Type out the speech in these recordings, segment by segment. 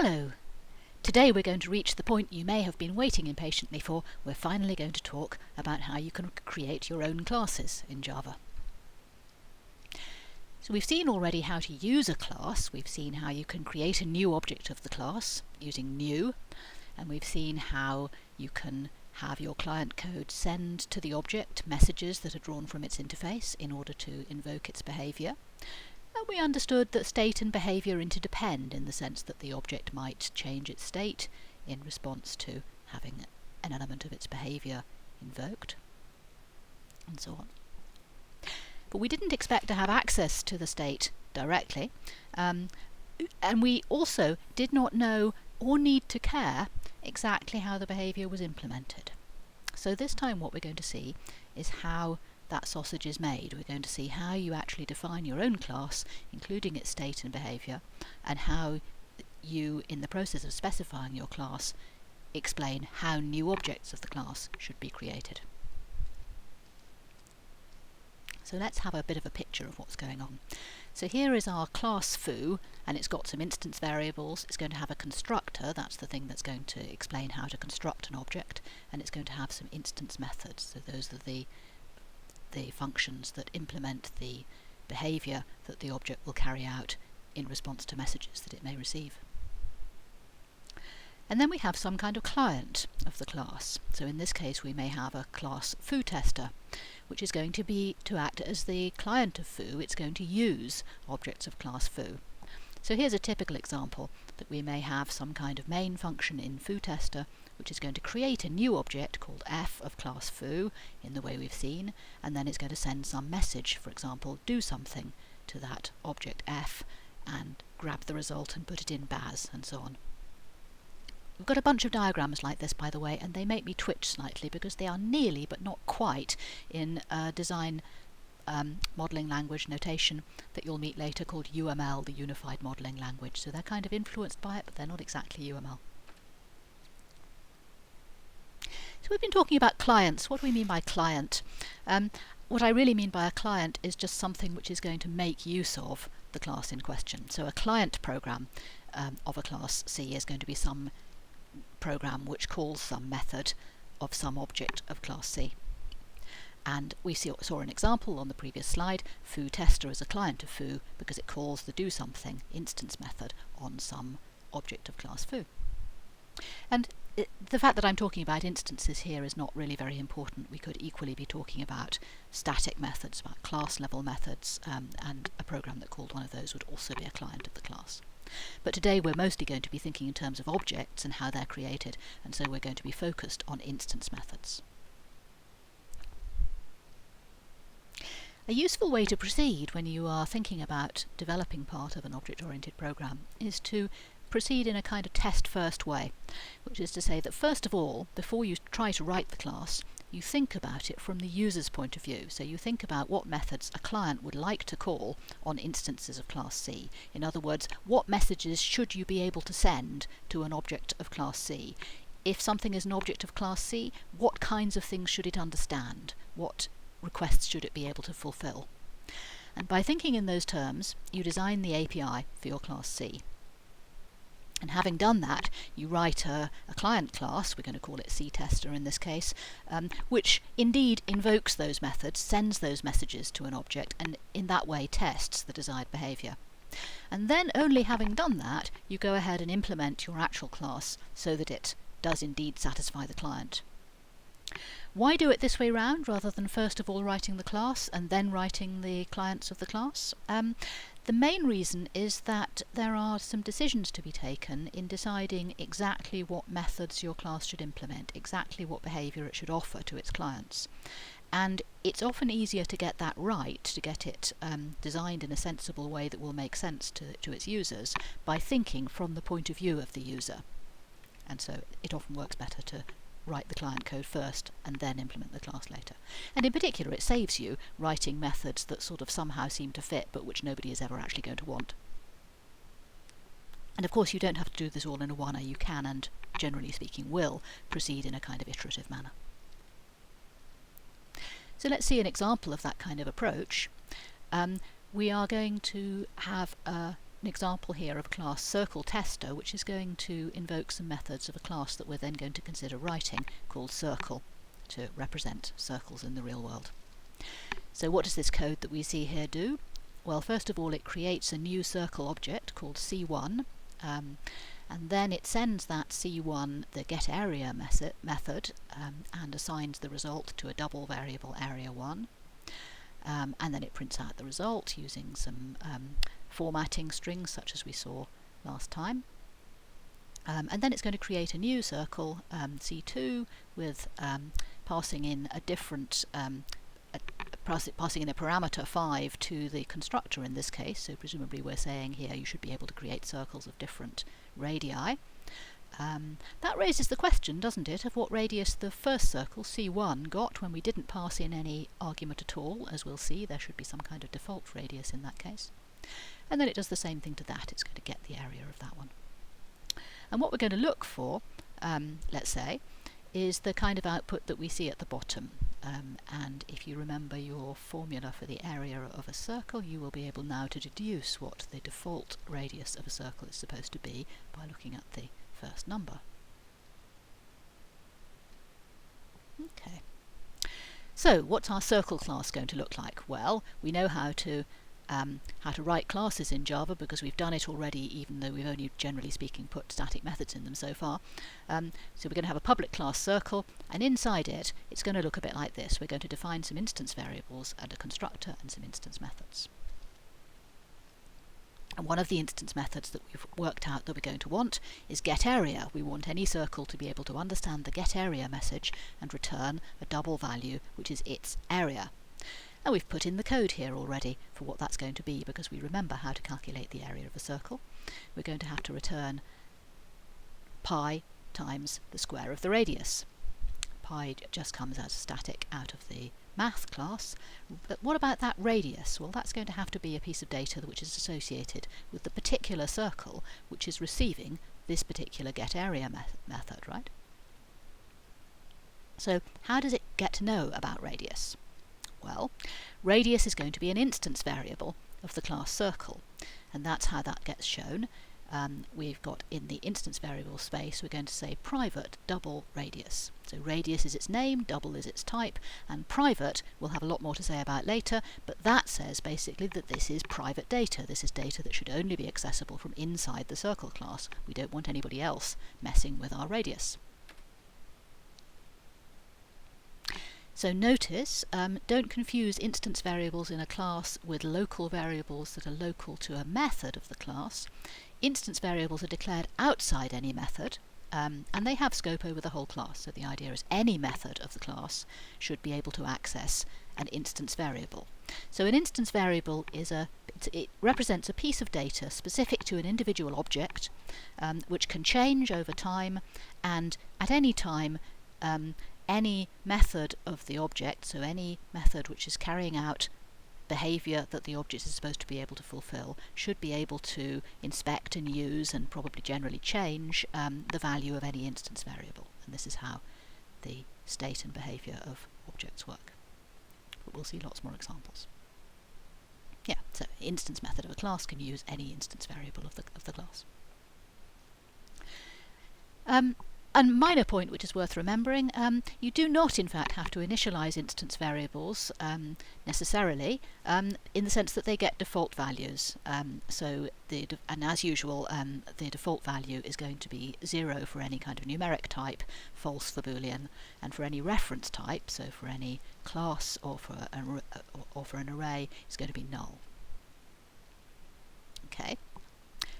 Hello! Today we're going to reach the point you may have been waiting impatiently for. We're finally going to talk about how you can create your own classes in Java. So we've seen already how to use a class, we've seen how you can create a new object of the class using new, and we've seen how you can have your client code send to the object messages that are drawn from its interface in order to invoke its behaviour. And we understood that state and behaviour interdepend in the sense that the object might change its state in response to having an element of its behaviour invoked, and so on. But we didn't expect to have access to the state directly, and we also did not know or need to care exactly how the behaviour was implemented. So this time what we're going to see is how that sausage is made. We're going to see how you actually define your own class, including its state and behaviour, and how you, in the process of specifying your class, explain how new objects of the class should be created. So let's have a bit of a picture of what's going on. So here is our class foo, and it's got some instance variables. It's going to have a constructor, that's the thing that's going to explain how to construct an object, and it's going to have some instance methods. So those are the functions that implement the behaviour that the object will carry out in response to messages that it may receive. And then we have some kind of client of the class. So in this case we may have a class foo-tester, which is going to act as the client of foo. It's going to use objects of class foo. So here's a typical example that we may have some kind of main function in foo-tester which is going to create a new object called f of class foo in the way we've seen, and then it's going to send some message, for example, do something to that object f, and grab the result and put it in baz, and so on. We've got a bunch of diagrams like this, by the way, and they make me twitch slightly because they are nearly but not quite in design modelling language notation that you'll meet later called UML, the Unified Modelling Language. So they're kind of influenced by it, but they're not exactly UML. So we've been talking about clients. What do we mean by client? What I really mean by a client is just something which is going to make use of the class in question. So a client program of a class C is going to be some program which calls some method of some object of class C. And we saw an example on the previous slide. Foo-tester is a client of foo because it calls the do something instance method on some object of class foo. And the fact that I'm talking about instances here is not really very important. We could equally be talking about static methods, about class level methods, and a program that called one of those would also be a client of the class. But today we're mostly going to be thinking in terms of objects and how they're created, and so we're going to be focused on instance methods. A useful way to proceed when you are thinking about developing part of an object-oriented program is to proceed in a kind of test-first way, which is to say that first of all, before you try to write the class, you think about it from the user's point of view. So you think about what methods a client would like to call on instances of class C. In other words, what messages should you be able to send to an object of class C? If something is an object of class C, what kinds of things should it understand? What requests should it be able to fulfill? And by thinking in those terms, you design the API for your class C. And having done that, you write a client class, we're going to call it CTester in this case, which indeed invokes those methods, sends those messages to an object, and in that way tests the desired behaviour. And then, only having done that, you go ahead and implement your actual class so that it does indeed satisfy the client. Why do it this way round rather than first of all writing the class and then writing the clients of the class? The main reason is that there are some decisions to be taken in deciding exactly what methods your class should implement, exactly what behaviour it should offer to its clients. And it's often easier to get that right, to get it designed in a sensible way that will make sense to its users, by thinking from the point of view of the user. And so it often works better to write the client code first and then implement the class later. And in particular it saves you writing methods that sort of somehow seem to fit but which nobody is ever actually going to want. And of course you don't have to do this all in a one-er. You can, and generally speaking will, proceed in a kind of iterative manner. So let's see an example of that kind of approach. We are going to have a an example here of class CircleTester, which is going to invoke some methods of a class that we're then going to consider writing called Circle to represent circles in the real world. So what does this code that we see here do? Well, first of all, it creates a new circle object called C1, and then it sends that C1 the getArea method and assigns the result to a double variable area1. And then it prints out the result using some formatting strings such as we saw last time. And then it's going to create a new circle, C2, with passing in a different passing in a parameter 5 to the constructor in this case. So presumably we're saying here you should be able to create circles of different radii. That raises the question, doesn't it, of what radius the first circle, C1, got when we didn't pass in any argument at all. As we'll see, there should be some kind of default radius in that case. And then it does the same thing to that. It's going to get the area of that one. And what we're going to look for, let's say, is the kind of output that we see at the bottom. And if you remember your formula for the area of a circle, you will be able now to deduce what the default radius of a circle is supposed to be by looking at the first number. Okay. So what's our circle class going to look like? Well, we know how to write classes in Java because we've done it already, even though we've only, generally speaking, put static methods in them so far. So we're going to have a public class circle, and inside it, it's going to look a bit like this. We're going to define some instance variables and a constructor and some instance methods. And one of the instance methods that we've worked out that we're going to want is getArea. We want any circle to be able to understand the getArea message and return a double value, which is its area. And we've put in the code here already for what that's going to be, because we remember how to calculate the area of a circle. We're going to have to return pi times the square of the radius. Pi just comes as static out of the math class. But what about that radius? Well, that's going to have to be a piece of data which is associated with the particular circle which is receiving this particular getArea method, right? So how does it get to know about radius? Well, radius is going to be an instance variable of the class circle, and that's how that gets shown. We've got in the instance variable space, we're going to say private double radius. So radius is its name, double is its type, and private we'll have a lot more to say about later, but that says basically that this is private data. This is data that should only be accessible from inside the circle class. We don't want anybody else messing with our radius. So notice, don't confuse instance variables in a class with local variables that are local to a method of the class. Instance variables are declared outside any method, and they have scope over the whole class. So the idea is any method of the class should be able to access an instance variable. So an instance variable is it represents a piece of data specific to an individual object, which can change over time, and at any time any method of the object, so any method which is carrying out behavior that the object is supposed to be able to fulfill, should be able to inspect and use and probably generally change the value of any instance variable. And this is how the state and behavior of objects work. But we'll see lots more examples. Yeah, so instance method of a class can use any instance variable of the class. A minor point which is worth remembering, you do not in fact have to initialize instance variables necessarily, in the sense that they get default values. And as usual, the default value is going to be 0 for any kind of numeric type, false for Boolean, and for any reference type, so for any class or for an array, it's going to be null. Okay.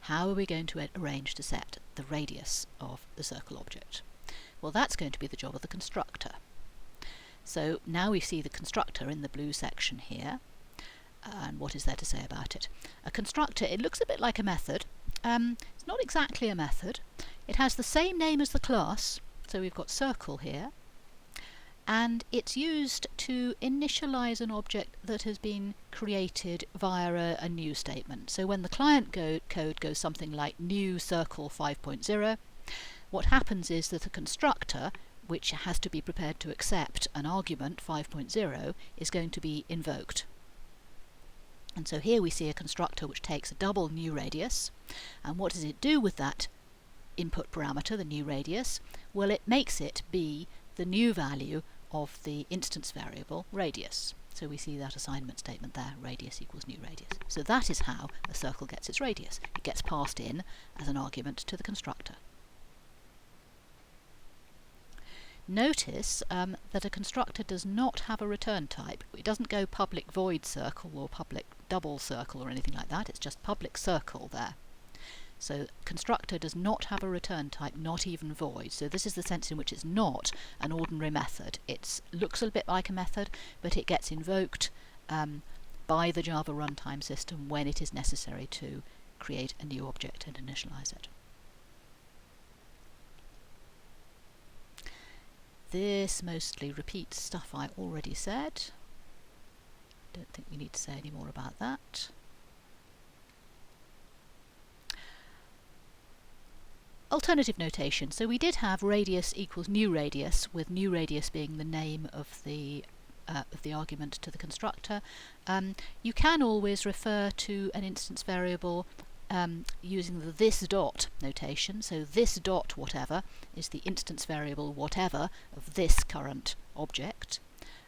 How are we going to arrange to set the radius of the circle object? Well, that's going to be the job of the constructor. So now we see the constructor in the blue section here. And what is there to say about it? A constructor, it looks a bit like a method. It's not exactly a method. It has the same name as the class. So we've got circle here. And it's used to initialize an object that has been created via a new statement. So when the client code goes something like new circle 5.0, what happens is that the constructor, which has to be prepared to accept an argument 5.0, is going to be invoked. And so here we see a constructor which takes a double new radius, and what does it do with that input parameter, the new radius? Well, it makes it be the new value of the instance variable radius. So we see that assignment statement there, radius equals new radius. So that is how a circle gets its radius. It gets passed in as an argument to the constructor. Notice that a constructor does not have a return type. It doesn't go public void circle or public double circle or anything like that. It's just public circle there. So constructor does not have a return type, not even void. So this is the sense in which it's not an ordinary method. It looks a bit like a method, but it gets invoked by the Java runtime system when it is necessary to create a new object and initialize it. This mostly repeats stuff I already said. Don't think we need to say any more about that. Alternative notation. So we did have radius equals new radius, with new radius being the name of the argument to the constructor. You can always refer to an instance variable using the this dot notation. So this dot whatever is the instance variable whatever of this current object.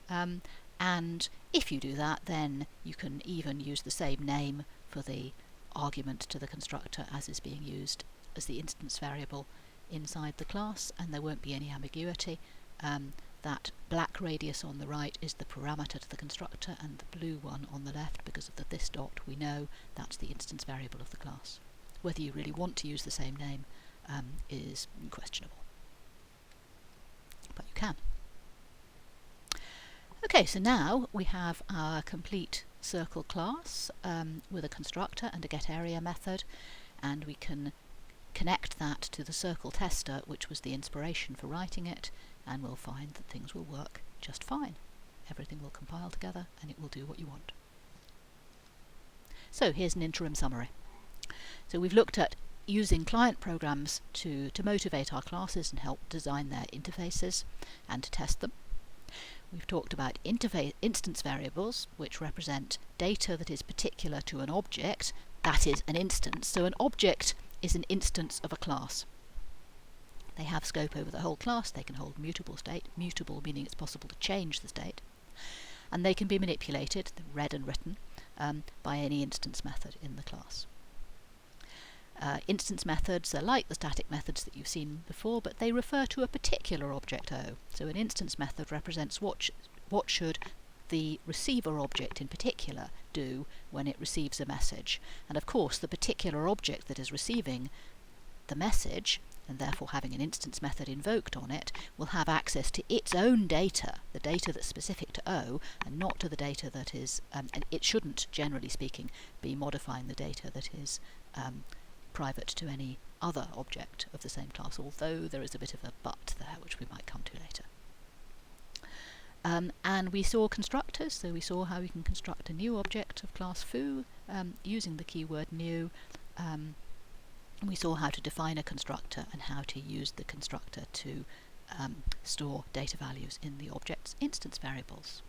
And if you do that, then you can even use the same name for the argument to the constructor as is being used as the instance variable inside the class, and there won't be any ambiguity. That black radius on the right is the parameter to the constructor, and the blue one on the left, because of the this dot, we know that's the instance variable of the class. Whether you really want to use the same name is questionable, but you can. Okay, so now we have our complete circle class with a constructor and a getArea method, and we can connect that to the CircleTester, which was the inspiration for writing it, and we'll find that things will work just fine. Everything will compile together and it will do what you want. So here's an interim summary. So we've looked at using client programs to motivate our classes and help design their interfaces and to test them. We've talked about instance variables, which represent data that is particular to an object, that is an instance. So an object is an instance of a class. They have scope over the whole class. They can hold mutable state, mutable meaning it's possible to change the state, and they can be manipulated, read and written, by any instance method in the class. Instance methods are like the static methods that you've seen before, but they refer to a particular object O. So an instance method represents what should the receiver object in particular do when it receives a message. And of course the particular object that is receiving the message, and therefore having an instance method invoked on it, will have access to its own data, the data that's specific to O, and not to the data that is, and it shouldn't, generally speaking, be modifying the data that is private to any other object of the same class, although there is a bit of a but there, which we might come to later. And we saw constructors, so we saw how we can construct a new object of class foo using the keyword new. We saw how to define a constructor and how to use the constructor to store data values in the object's instance variables.